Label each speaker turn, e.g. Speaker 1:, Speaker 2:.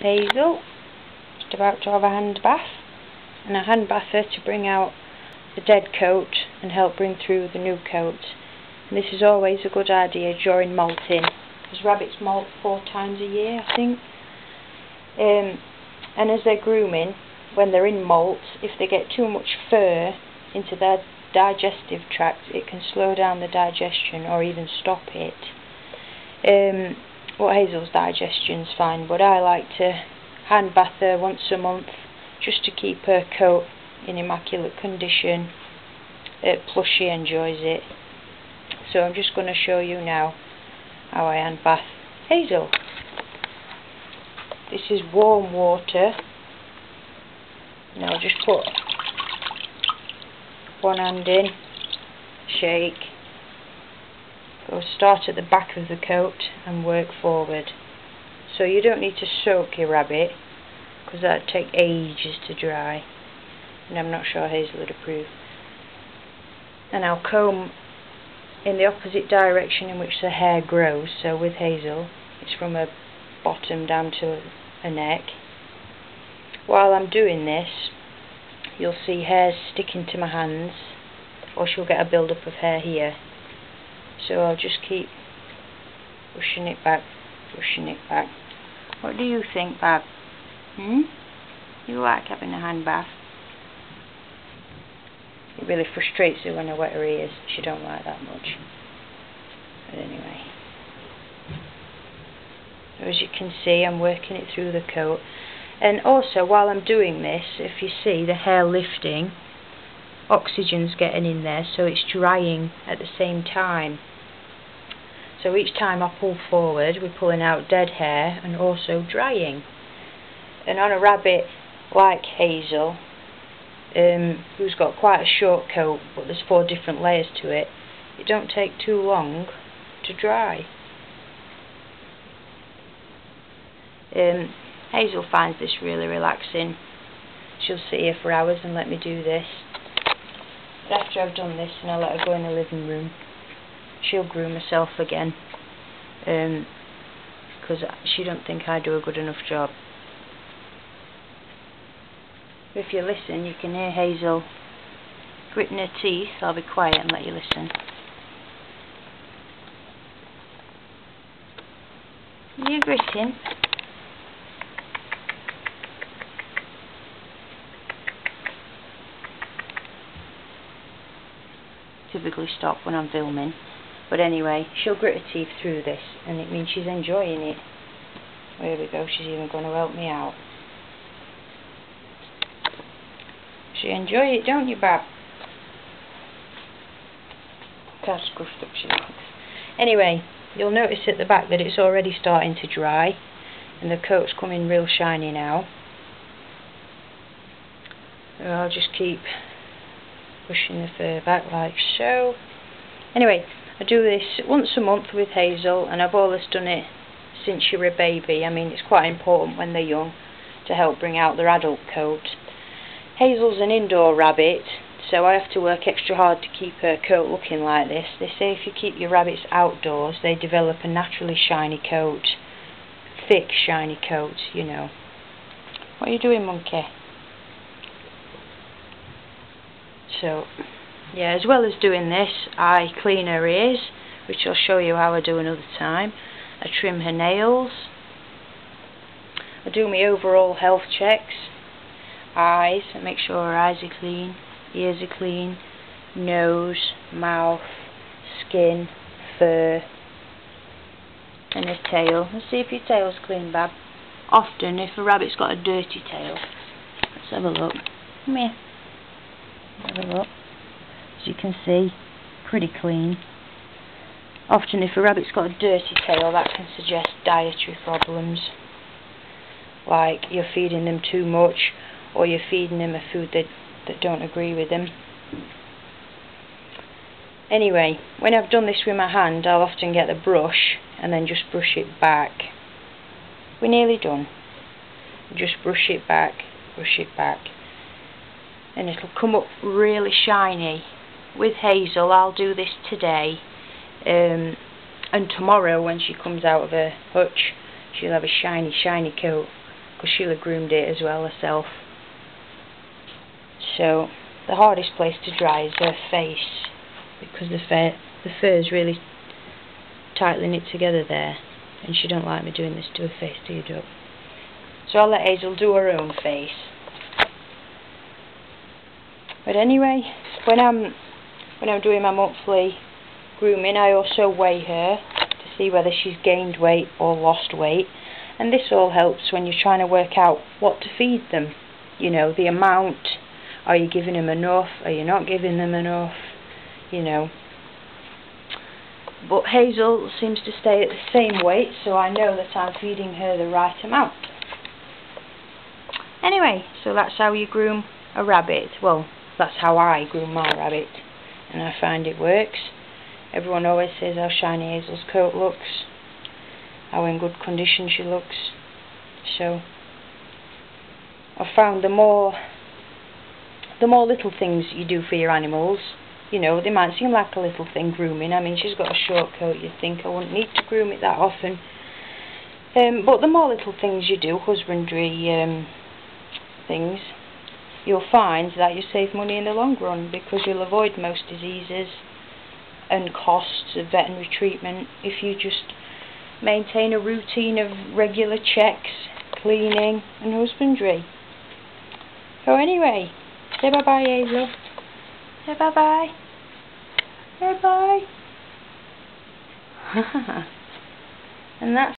Speaker 1: Hazel, just about to have a hand bath, and a hand bather to bring out the dead coat and help bring through the new coat. And this is always a good idea during molting, because rabbits molt 4 times a year, I think. And as they're grooming, when they're in molt, if they get too much fur into their digestive tract, it can slow down the digestion or even stop it. Hazel's digestion's fine, but I like to hand bath her once a month just to keep her coat in immaculate condition. Plus she enjoys it. So I'm just going to show you now how I hand bath Hazel. This is warm water. Now just put one hand in, shake, go start at the back of the coat and work forward. So you don't need to soak your rabbit, because that'd take ages to dry, and I'm not sure Hazel would approve. And I'll comb in the opposite direction in which the hair grows. So with Hazel, it's from her bottom down to her neck. While I'm doing this, you'll see hairs sticking to my hands, or she'll get a build-up of hair here. So I'll just keep pushing it back, pushing it back. What do you think, Bab? You like having a hand bath? It really frustrates her when I wet her ears. She don't like that much. But anyway. So as you can see, I'm working it through the coat. And also, while I'm doing this, if you see the hair lifting, oxygen's getting in there, so it's drying at the same time. So each time I pull forward, we're pulling out dead hair and also drying. And on a rabbit like Hazel, who's got quite a short coat, but there's 4 different layers to it, it don't take too long to dry. Hazel finds this really relaxing. She'll sit here for hours and let me do this. But after I've done this and I let her go in the living room, she'll groom herself again, because she don't think I do a good enough job. If you listen, you can hear Hazel gritting her teeth. I'll be quiet and let you listen. Are you gritting? Typically stop when I'm filming, but anyway, she'll grit her teeth through this, and it means she's enjoying it. There we go, she's even going to help me out. You enjoy it, don't you, Bab? How scruffed up she looks. Anyway, you'll notice at the back that it's already starting to dry, and the coat's coming real shiny now. So I'll just keep pushing the fur back like so. Anyway, I do this once a month with Hazel, and I've always done it since she was a baby. I mean, it's quite important when they're young to help bring out their adult coat. Hazel's an indoor rabbit, so I have to work extra hard to keep her coat looking like this. They say if you keep your rabbits outdoors, they develop a naturally shiny coat. Thick, shiny coat, you know. What are you doing, monkey? So, yeah, as well as doing this, I clean her ears, which I'll show you how I do another time. I trim her nails. I do my overall health checks. Eyes, and make sure her eyes are clean, ears are clean, nose, mouth, skin, fur, and her tail. Let's see if your tail's clean, Bab. Often, if a rabbit's got a dirty tail, let's have a look. Come here. Have a look. As you can see, pretty clean. Often, if a rabbit's got a dirty tail, that can suggest dietary problems, like you're feeding them too much, or you're feeding them a food that don't agree with them. Anyway, when I've done this with my hand, I'll often get the brush and then just brush it back. We're nearly done. Just brush it back, and it'll come up really shiny. With Hazel, I'll do this today, and tomorrow when she comes out of her hutch, she'll have a shiny coat, because she'll have groomed it as well herself. So the hardest place to dry is her face, because the fur is really tightly knit together there, and she don't like me doing this to her face, do you, Doug? So I'll let Hazel do her own face. But anyway, when I'm doing my monthly grooming, I also weigh her to see whether she's gained weight or lost weight, and this all helps when you're trying to work out what to feed them. You know, the amount. Are you giving them enough? Are you not giving them enough? You know. But Hazel seems to stay at the same weight, so I know that I'm feeding her the right amount. Anyway, so that's how you groom a rabbit. Well, that's how I groom my rabbit, and I find it works. Everyone always says how shiny Hazel's coat looks, how in good condition she looks. So I've found the more little things you do for your animals, you know, they might seem like a little thing, grooming. I mean, she's got a short coat, you'd think I wouldn't need to groom it that often. But the more little things you do, husbandry things, you'll find that you save money in the long run, because you'll avoid most diseases and costs of veterinary treatment if you just maintain a routine of regular checks, cleaning and husbandry. So anyway, say bye bye, Hazel. Say bye bye. Say bye. And that's